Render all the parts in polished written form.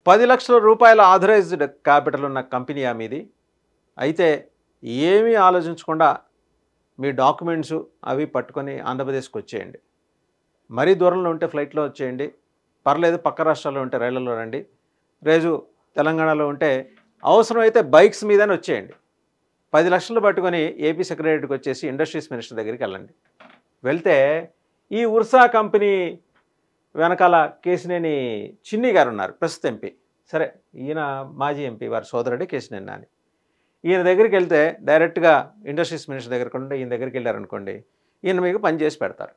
రూ. 10,00,000 authorised capital ఉన్న company మీది. అయితే ఏమీ ఆలోచించకుండా మీ డాక్యుమెంట్స్ అవి పట్టుకొని ఆంధ్రప్రదేశ్కి వచ్చేయండి. మరీ దూరంలో ఉంటే ఫ్లైట్లో వచ్చేయండి, పర్లేదు పక్క రాష్ట్రాల్లో ఉంటే రైళ్లలో రండి, రేజు తెలంగాణలో ఉంటే అవసరమైతే బైక్స్ మీదనే వచ్చేయండి. 10,00,000 పట్టుకొని ఏపీ సెక్రటరీకి వచ్చేసి ఇండస్ట్రీస్ మినిస్టర్ దగ్గరికి వెళ్ళండి. వెళ్తే ఈ ఉర్సా కంపెనీ వెనకాల కేశినేని చిన్ని గారు ఉన్నారు, ప్రస్తుత ఎంపీ. సరే, ఈయన మాజీ ఎంపీ, వారి సోదరుడే కేశినేని నాని. ఈయన దగ్గరికి వెళ్తే డైరెక్ట్గా ఇండస్ట్రీస్ మినిస్టర్ దగ్గరికి ఉంటే ఈయన దగ్గరికి వెళ్ళారనుకోండి, ఈయన మీకు పని చేసి పెడతారు.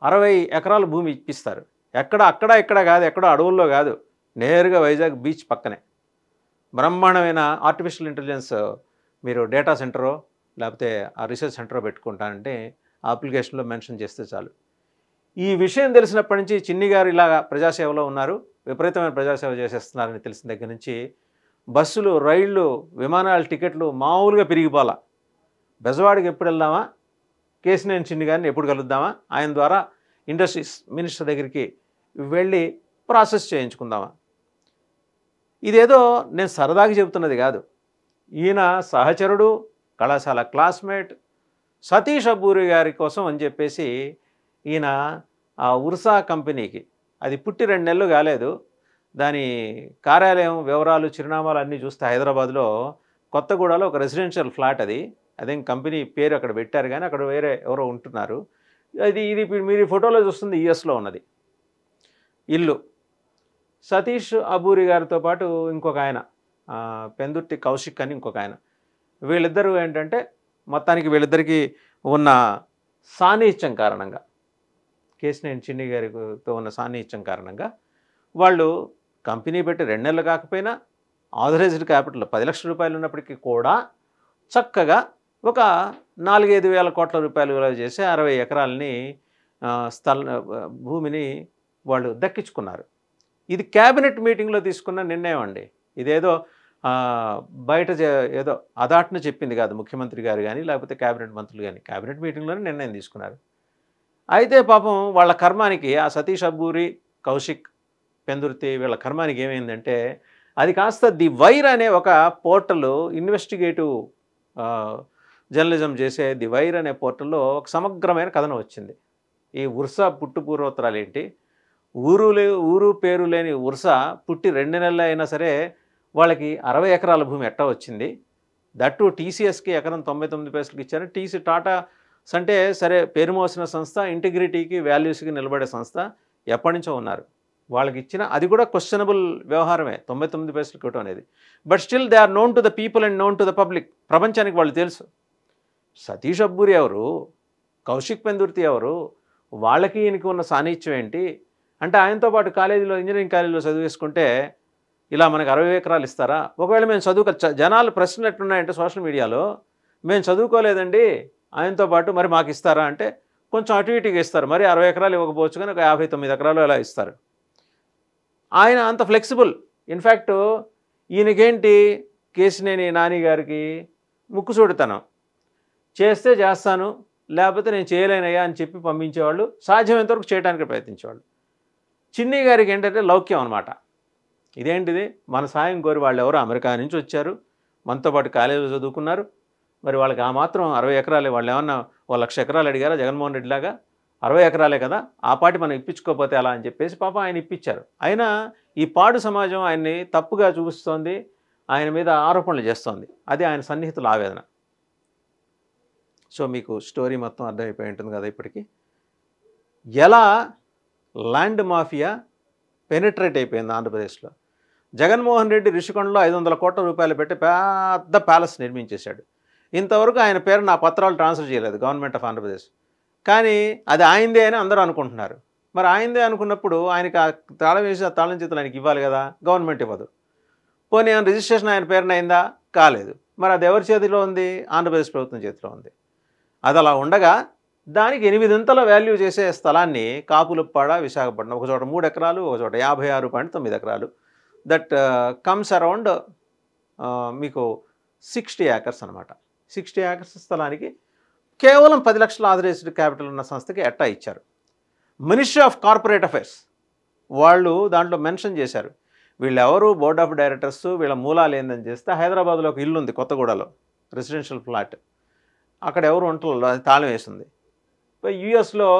60 ఎకరాల భూమి ఇప్పిస్తారు. ఇక్కడ కాదు, ఎక్కడో అడవుల్లో కాదు, నేరుగా వైజాగ్ బీచ్ పక్కనే బ్రహ్మాండమైన ఆర్టిఫిషియల్ ఇంటెలిజెన్స్ మీరు డేటా సెంటరో లేకపోతే ఆ రీసెర్చ్ సెంటరో పెట్టుకుంటానంటే ఆ అప్లికేషన్లో మెన్షన్ చేస్తే చాలు. ఈ విషయం తెలిసినప్పటి నుంచి చిన్ని గారు ఇలాగా ప్రజాసేవలో ఉన్నారు, విపరీతమైన ప్రజాసేవ చేసేస్తున్నారని తెలిసిన దగ్గర నుంచి బస్సులు, రైళ్ళు, విమానాల టికెట్లు మామూలుగా పెరిగిపోలా. బెజవాడికి ఎప్పుడు వెళ్దామా, కేశినేని చిన్ని గారిని ఎప్పుడు కలుద్దామా, ఆయన ద్వారా ఇండస్ట్రీస్ మినిస్టర్ దగ్గరికి వెళ్ళి ప్రాసెస్ చేయించుకుందామా. ఇదేదో నేను సరదాగా చెబుతున్నది కాదు. ఈయన సహచరుడు, కళాశాల క్లాస్మేట్ సతీష్ అబ్బూరి గారి కోసం అని చెప్పేసి ఈయన ఆ ఉర్సా కంపెనీకి, అది పుట్టి 2 నెలలు కాలేదు, దాని కార్యాలయం వివరాలు, చిరునామాలు అన్నీ చూస్తే హైదరాబాద్లో కొత్తగూడలో ఒక రెసిడెన్షియల్ ఫ్లాట్, అదే కంపెనీ పేరు అక్కడ పెట్టారు, కానీ అక్కడ వేరే ఎవరో ఉంటున్నారు. ఇది మీరు ఈ ఫోటోలో చూస్తుంది యుఎస్లో ఉన్నది ఇల్లు. సతీష్ అబ్బూరి గారితో పాటు ఇంకొక ఆయన పెందుర్తి కౌశిక్ అని ఇంకొక ఆయన, వీళ్ళిద్దరూ ఏంటంటే మొత్తానికి వీళ్ళిద్దరికీ ఉన్న సాన్నిహిత్యం కారణంగా, కేశినేని చిన్ని గారితో ఉన్న సాన్నిహిత్యం కారణంగా వాళ్ళు కంపెనీ పెట్టి 2 నెలలు కాకపోయినా ఆథరైజ్డ్ క్యాపిటల్ 10,00,000 రూపాయలు ఉన్నప్పటికీ కూడా చక్కగా ఒక 4-5 వేల కోట్ల రూపాయలు విలువ చేసే 60 ఎకరాలని భూమిని వాళ్ళు దక్కించుకున్నారు. ఇది క్యాబినెట్ మీటింగ్లో తీసుకున్న నిర్ణయం అండి. ఇదేదో బయట ఏదో అదాట్ను చెప్పింది కాదు ముఖ్యమంత్రి గారు కానీ లేకపోతే క్యాబినెట్ మంత్రులు కానీ, క్యాబినెట్ మీటింగ్లోనే నిర్ణయం తీసుకున్నారు. అయితే పాపం వాళ్ళ కర్మానికి, ఆ సతీష్ అబ్బూరి, కౌశిక్, పెందుర్తి వీళ్ళ కర్మానికి ఏమైందంటే, అది కాస్త ది వైర్ అనే ఒక పోర్టల్, ఇన్వెస్టిగేటివ్ జర్నలిజం చేసే ది వైర్ అనే పోర్టల్లో ఒక సమగ్రమైన కథనం వచ్చింది. ఈ ఉర్సా పుట్టుపూర్వోత్తరాలు ఏంటి, ఊరు పేరు లేని ఉర్సా పుట్టి 2 నెలలు అయినా సరే వాళ్ళకి 60 ఎకరాల భూమి ఎట్టా వచ్చింది, దట్టు టీసీఎస్కి ఎకరం 99 పైసలకు ఇచ్చారు. టాటా అంటే సరే పేరు మోసిన సంస్థ, ఇంటిగ్రిటీకి వాల్యూస్కి నిలబడే సంస్థ, ఎప్పటి నుంచో ఉన్నారు. వాళ్ళకి ఇచ్చిన అది కూడా క్వశ్చనబుల్ వ్యవహారమే 99 పైసలకు ఇవ్వటం అనేది. But still they are known to the people and known to the public. ప్రపంచానికి వాళ్ళు తెలుసు. సతీష్ అబ్బూరి ఎవరు, కౌశిక్ పెందుర్తి ఎవరు, వాళ్ళకి ఈయనకి ఉన్న సాన్నిహిత్యం ఏంటి అంటే, ఆయనతో పాటు కాలేజీలో, ఇంజనీరింగ్ కాలేజీలో చదివేసుకుంటే ఇలా మనకు 60 ఎకరాలు ఇస్తారా? ఒకవేళ మేము జనాలు ప్రశ్నలు ఎట్లున్నాయంటే సోషల్ మీడియాలో, మేము చదువుకోలేదండి ఆయనతో పాటు, మరి మాకు ఇస్తారా అంటే కొంచెం అటు ఇటుగా ఇస్తారు. మరి 60 ఎకరాలు ఇవ్వకపోవచ్చు కానీ ఒక 59 ఎకరాలు అలా ఇస్తారు. ఆయన అంత ఫ్లెక్సిబుల్. ఇన్ఫ్యాక్ట్ ఈయనకేంటి, కేశినేని నాని గారికి ముక్కుసూడితనం, చేస్తే చేస్తాను లేకపోతే నేను చేయలేనయ్యా అని చెప్పి పంపించేవాళ్ళు, సాధ్యమైనంతవరకు చేయడానికి ప్రయత్నించేవాళ్ళు. చిన్ని గారికి ఏంటంటే లౌక్యం అనమాట. ఇదేంటిది, మన సాయం కోరి వాళ్ళు ఎవరో అమెరికా నుంచి వచ్చారు, మనతో పాటు కాలేజీలో చదువుకున్నారు, మరి వాళ్ళకి ఆ మాత్రం 60 ఎకరాలే, వాళ్ళు ఏమన్నా 1,00,000 ఎకరాలు అడిగారా జగన్మోహన్ రెడ్డి లాగా? 60 ఎకరాలే కదా, ఆ పాటి మనం ఇప్పించుకోకపోతే అలా అని చెప్పేసి పాపం ఆయన ఇప్పించారు. అయినా ఈ పాడు సమాజం ఆయన్ని తప్పుగా చూపిస్తోంది, ఆయన మీద ఆరోపణలు చేస్తోంది. అది ఆయన సన్నిహితుల ఆవేదన. సో మీకు స్టోరీ మొత్తం అర్థమైపోయి ఉంటుంది కదా ఇప్పటికీ, ఎలా ల్యాండ్ మాఫియా పెనిట్రేట్ అయిపోయింది ఆంధ్రప్రదేశ్లో. జగన్మోహన్ రెడ్డి రిషికొండలో 500 కోట్ల రూపాయలు పెట్టి పెద్ద ప్యాలెస్ నిర్మించేశాడు. ఇంతవరకు ఆయన పేరు నా పత్రాలు ట్రాన్స్ఫర్ చేయలేదు గవర్నమెంట్ ఆఫ్ ఆంధ్రప్రదేశ్, కానీ అది ఆయనదే అని అందరూ అనుకుంటున్నారు. మరి ఆయనదే అనుకున్నప్పుడు ఆయనకి ఆ తాళం వేసి ఆ తాళం చేతులు ఆయనకి ఇవ్వాలి కదా, గవర్నమెంట్ ఇవ్వదు. పోనీ రిజిస్ట్రేషన్ ఆయన పేరున అయిందా? కాలేదు. మరి అది ఎవరి చేతిలో ఉంది? ఆంధ్రప్రదేశ్ ప్రభుత్వం చేతిలో ఉంది. అది అలా ఉండగా దానికి 8 వాల్యూ చేసే స్థలాన్ని కాపులుప్పాడ, విశాఖపట్నం, ఒక చోట 3 ఎకరాలు, ఒక చోట 56.9 ఎకరాలు, దట్ కమ్స్ అరౌండ్ మీకు 60 ఏకర్స్ అనమాట. 60 ఏకర్స్ స్థలానికి కేవలం 10,00,000 ఆథరైజ్డ్ క్యాపిటల్ ఉన్న సంస్థకి ఎట్టా ఇచ్చారు. మినిస్ట్రీ ఆఫ్ కార్పొరేట్ అఫైర్స్ వాళ్ళు దాంట్లో మెన్షన్ చేశారు, వీళ్ళెవరు బోర్డ్ ఆఫ్ డైరెక్టర్స్, వీళ్ళ మూలాలు ఏందని చేస్తే హైదరాబాద్లో ఒక ఇల్లు ఉంది కొత్తగూడలో, రెసిడెన్షియల్ ఫ్లాట్. అక్కడ ఎవరు ఉంటలేదు, అది తాళం వేసింది. యూఎస్లో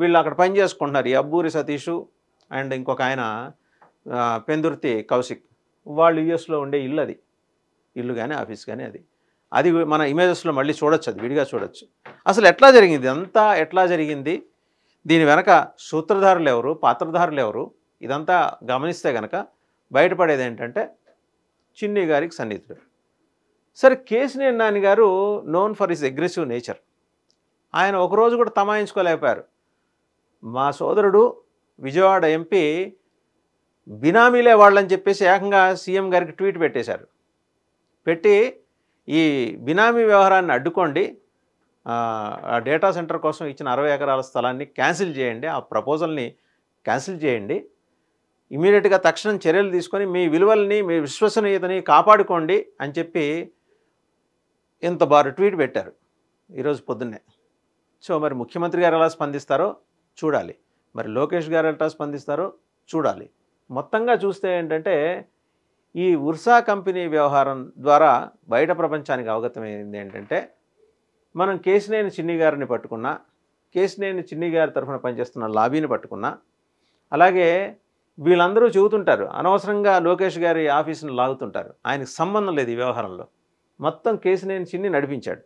వీళ్ళు అక్కడ పని చేసుకుంటున్నారు. ఈ అబ్బూరి సతీషు అండ్ ఇంకొక ఆయన పెందుర్తి కౌశిక్, వాళ్ళు యూఎస్లో ఉండే ఇల్లు అది. ఇల్లు కానీ ఆఫీస్ కానీ అది మన ఇమేజెస్లో మళ్ళీ చూడొచ్చు, అది విడిగా చూడొచ్చు. అసలు ఎట్లా జరిగింది అంతా, ఎట్లా జరిగింది, దీని వెనక సూత్రధారులు ఎవరు, పాత్రధారులు ఎవరు, ఇదంతా గమనిస్తే కనుక బయటపడేది ఏంటంటే చిన్ని గారికి సన్నిహితుడు. సరే, కేశినేని నాని గారు known for his aggressive nature. ఆయన ఒకరోజు కూడా తమాయించుకోలేకపోయారు. మా సోదరుడు విజయవాడ ఎంపీ బినామీలే వాళ్ళని చెప్పేసి ఏకంగా సీఎం గారికి ట్వీట్ పెట్టేశారు. పెట్టి ఈ బినామీ వ్యవహారాన్ని అడ్డుకోండి, ఆ డేటా సెంటర్ కోసం ఇచ్చిన 60 ఎకరాల స్థలాన్ని క్యాన్సిల్ చేయండి, ఆ ప్రపోజల్ని క్యాన్సిల్ చేయండి, ఇమీడియట్గా తక్షణం చర్యలు తీసుకొని మీ విలువల్ని, మీ విశ్వసనీయతని కాపాడుకోండి అని చెప్పి ఇంత బారు ట్వీట్ పెట్టారు ఈరోజు పొద్దున్నే. సో మరి ముఖ్యమంత్రి గారు ఎలా స్పందిస్తారో చూడాలి, మరి లోకేష్ గారు ఎలా స్పందిస్తారో చూడాలి. మొత్తంగా చూస్తే ఏంటంటే ఈ ఉర్సా కంపెనీ వ్యవహారం ద్వారా బయట ప్రపంచానికి అవగతమైంది ఏంటంటే, మనం కేశినేని చిన్ని గారిని పట్టుకున్నా, కేశినేని చిన్ని గారి తరఫున పనిచేస్తున్న లాబీని పట్టుకున్నా, అలాగే వీళ్ళందరూ చెబుతుంటారు అనవసరంగా లోకేష్ గారి ఆఫీసును లాగుతుంటారు. ఆయనకు సంబంధం లేదు ఈ వ్యవహారంలో, మొత్తం కేశినేని చిన్ని నడిపించాడు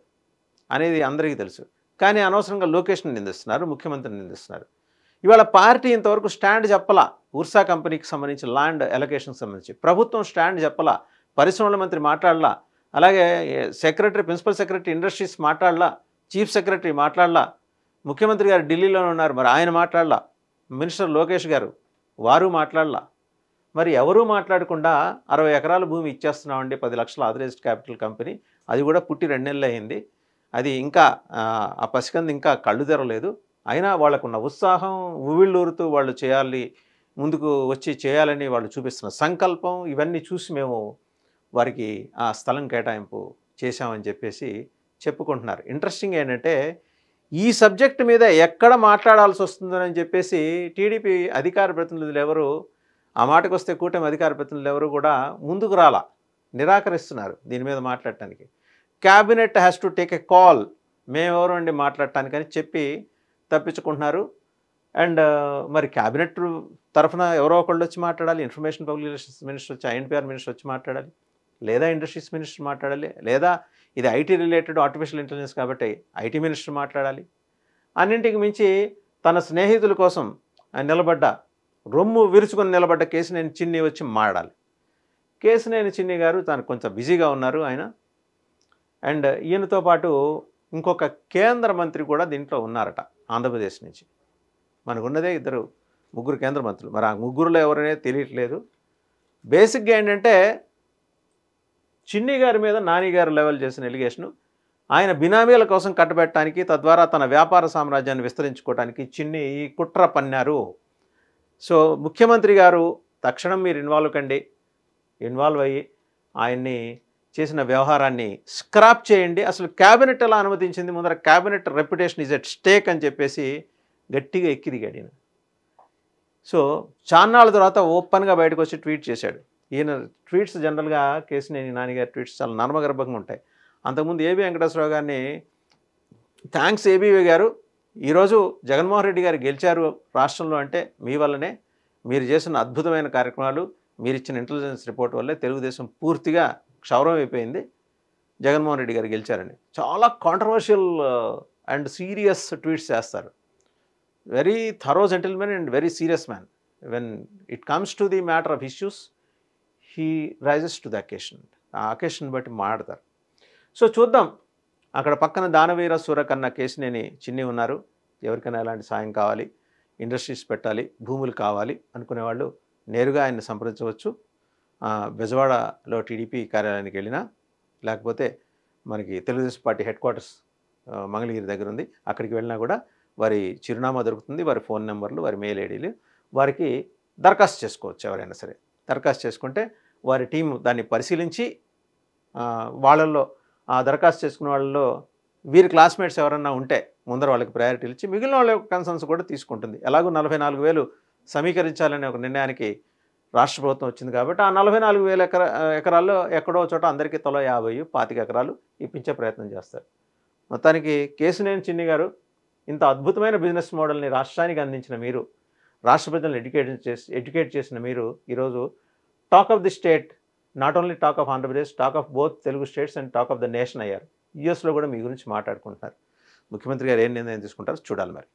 అనేది అందరికీ తెలుసు. కానీ అనవసరంగా లోకేష్ని నిందిస్తున్నారు, ముఖ్యమంత్రిని నిందిస్తున్నారు. ఇవాళ పార్టీ ఇంతవరకు స్టాండ్ చెప్పలా, ఉర్సా కంపెనీకి సంబంధించి ల్యాండ్ అలొకేషన్కి సంబంధించి ప్రభుత్వం స్టాండ్ చెప్పలా, పరిశ్రమల మంత్రి మాట్లాడలా, అలాగే సెక్రటరీ, ప్రిన్సిపల్ సెక్రటరీ ఇండస్ట్రీస్ మాట్లాడలా, చీఫ్ సెక్రటరీ మాట్లాడలా, ముఖ్యమంత్రి గారు ఢిల్లీలోనే ఉన్నారు మరి ఆయన మాట్లాడలా, మినిస్టర్ లోకేష్ గారు వారు మాట్లాడలా. మరి ఎవరూ మాట్లాడకుండా 60 ఎకరాల భూమి ఇచ్చేస్తున్నామండి, 10 లక్షల ఆథరైజ్డ్ క్యాపిటల్ కంపెనీ, అది కూడా పుట్టి 2 నెలలు అయింది, అది ఇంకా ఆ పసికంది ఇంకా కళ్ళు తెరవలేదు, అయినా వాళ్ళకున్న ఉత్సాహం, ఉవ్విళ్ళూరుతూ వాళ్ళు చేయాలి, ముందుకు వచ్చి చేయాలని వాళ్ళు చూపిస్తున్న సంకల్పం, ఇవన్నీ చూసి మేము వారికి ఆ స్థలం కేటాయింపు చేశామని చెప్పేసి చెప్పుకుంటున్నారు. ఇంట్రెస్టింగ్ ఏంటంటే ఈ సబ్జెక్ట్ మీద ఎక్కడ మాట్లాడాల్సి వస్తుందని చెప్పేసి టీడీపీ అధికార ప్రతినిధులు ఎవరు, ఆ మాటకు వస్తే కూటమి అధికార ప్రతినిధులు ఎవరు కూడా ముందుకు రాలా, నిరాకరిస్తున్నారు దీని మీద మాట్లాడటానికి. Cabinet has to take a call, మేమెవరు అండి మాట్లాడటానికని చెప్పి తప్పించుకుంటున్నారు. అండ్ మరి క్యాబినెట్ తరఫున ఎవరో ఒకళ్ళు వచ్చి మాట్లాడాలి, ఇన్ఫర్మేషన్ పబ్లిక్ రిలేషన్స్ మినిస్టర్ వచ్చి, ఐఎన్పిఆర్ మినిస్టర్ వచ్చి మాట్లాడాలి, లేదా ఇండస్ట్రీస్ మినిస్టర్ మాట్లాడాలి, లేదా ఇది ఐటీ రిలేటెడ్ ఆర్టిఫిషియల్ ఇంటెలిజెన్స్ కాబట్టి ఐటీ మినిస్టర్ మాట్లాడాలి. అన్నింటికి మించి తన స్నేహితుల కోసం నిలబడ్డ, రొమ్ము విరుచుకొని నిలబడ్డ కేశినేని చిన్ని వచ్చి మాట్లాడాలి. కేశినేని చిన్ని గారు తను కొంచెం బిజీగా ఉన్నారు ఆయన. అండ్ ఈయనతో పాటు ఇంకొక కేంద్ర మంత్రి కూడా దీంట్లో ఉన్నారట ఆంధ్రప్రదేశ్ నుంచి. మనకున్నదే ముగ్గురు కేంద్ర మంత్రులు, మరి ఆ ముగ్గురులో ఎవరనే తెలియట్లేదు. బేసిక్గా ఏంటంటే చిన్ని గారి మీద నాని గారు లెవెల్ చేసిన ఎలిగేషను, ఆయన బినామీల కోసం కట్టబెట్టడానికి, తద్వారా తన వ్యాపార సామ్రాజ్యాన్ని విస్తరించుకోవడానికి చిన్ని ఈ కుట్ర పన్నారు. సో ముఖ్యమంత్రి గారు తక్షణం మీరు ఇన్వాల్వ్ అయ్యి ఆయన్ని చేసిన వ్యవహారాన్ని స్క్రాప్ చేయండి, అసలు క్యాబినెట్ ఎలా అనుమతించింది, ముందర cabinet reputation is at stake అని చెప్పేసి గట్టిగా ఎక్కిదిగాడు ఈయన. సో చాన్నాళ్ళ తర్వాత ఓపెన్గా బయటకు వచ్చి ట్వీట్ చేశాడు. ఈయన ట్వీట్స్ జనరల్గా కేశినేని నాని గారి ట్వీట్స్ చాలా నర్మగర్భంగా ఉంటాయి. అంతకుముందు ఏబీ వెంకటేశ్వరరావు గారిని థ్యాంక్స్ ఏబీవీ గారు, ఈరోజు జగన్మోహన్ రెడ్డి గారు గెలిచారు రాష్ట్రంలో అంటే మీ వల్లనే, మీరు చేసిన అద్భుతమైన కార్యక్రమాలు, మీరు ఇచ్చిన ఇంటెలిజెన్స్ రిపోర్ట్ వల్లే తెలుగుదేశం పూర్తిగా క్షౌరం అయిపోయింది, జగన్మోహన్ రెడ్డి గారు గెలిచారని చాలా కాంట్రవర్షియల్ అండ్ సీరియస్ ట్వీట్స్ చేస్తారు. Very thorough gentlemen and very serious man. When it comes to the matter of issues he rises to the occasion. ఆ అకేషన్ బట్టి మాట్లాడతారు. సో చూద్దాం, అక్కడ పక్కన దానవీర సూరకన్న కేశినేని చిన్ని ఉన్నారు. ఎవరికైనా ఎలాంటి సాయం కావాలి, ఇండస్ట్రీస్ పెట్టాలి, భూములు కావాలి అనుకునేవాళ్ళు నేరుగా ఆయన్ని సంప్రదించవచ్చు. బెజవాడలో టీడీపీ కార్యాలయానికి వెళ్ళినా, లేకపోతే మనకి Telugu Desam party head quarters Mangalagiri దగ్గర ఉంది, అక్కడికి వెళ్ళినా కూడా వారి చిరునామా దొరుకుతుంది, వారి ఫోన్ నెంబర్లు, వారి మెయిల్ ఐడీలు, వారికి దరఖాస్తు చేసుకోవచ్చు. ఎవరైనా సరే దరఖాస్తు చేసుకుంటే వారి టీం దాన్ని పరిశీలించి వాళ్ళల్లో ఆ దరఖాస్తు చేసుకున్న వాళ్ళలో వీరి క్లాస్మేట్స్ ఎవరన్నా ఉంటే ముందర వాళ్ళకి ప్రయారిటీలు ఇచ్చి మిగిలిన వాళ్ళ కన్సర్న్స్ కూడా తీసుకుంటుంది. ఎలాగో 44,000 సమీకరించాలనే ఒక నిర్ణయానికి రాష్ట్ర ప్రభుత్వం వచ్చింది కాబట్టి ఆ 44,000 ఎకరాల్లో ఎక్కడో చోట అందరికీ తలో 50, 25 ఎకరాలు ఇప్పించే ప్రయత్నం చేస్తారు. మొత్తానికి కేశినేని చిన్ని గారు ఇంత అద్భుతమైన బిజినెస్ మోడల్ని రాష్ట్రానికి అందించిన మీరు, రాష్ట్ర ప్రజలను ఎడ్యుకేట్ చేసిన మీరు ఈరోజు talk of the state, not only talk of Andhra Pradesh, talk of both Telugu states and talk of the nation అయ్యారు. యూఎస్లో కూడా మీ గురించి మాట్లాడుకుంటున్నారు. ముఖ్యమంత్రి గారు ఏం నిర్ణయం తీసుకుంటారో చూడాలి మరి.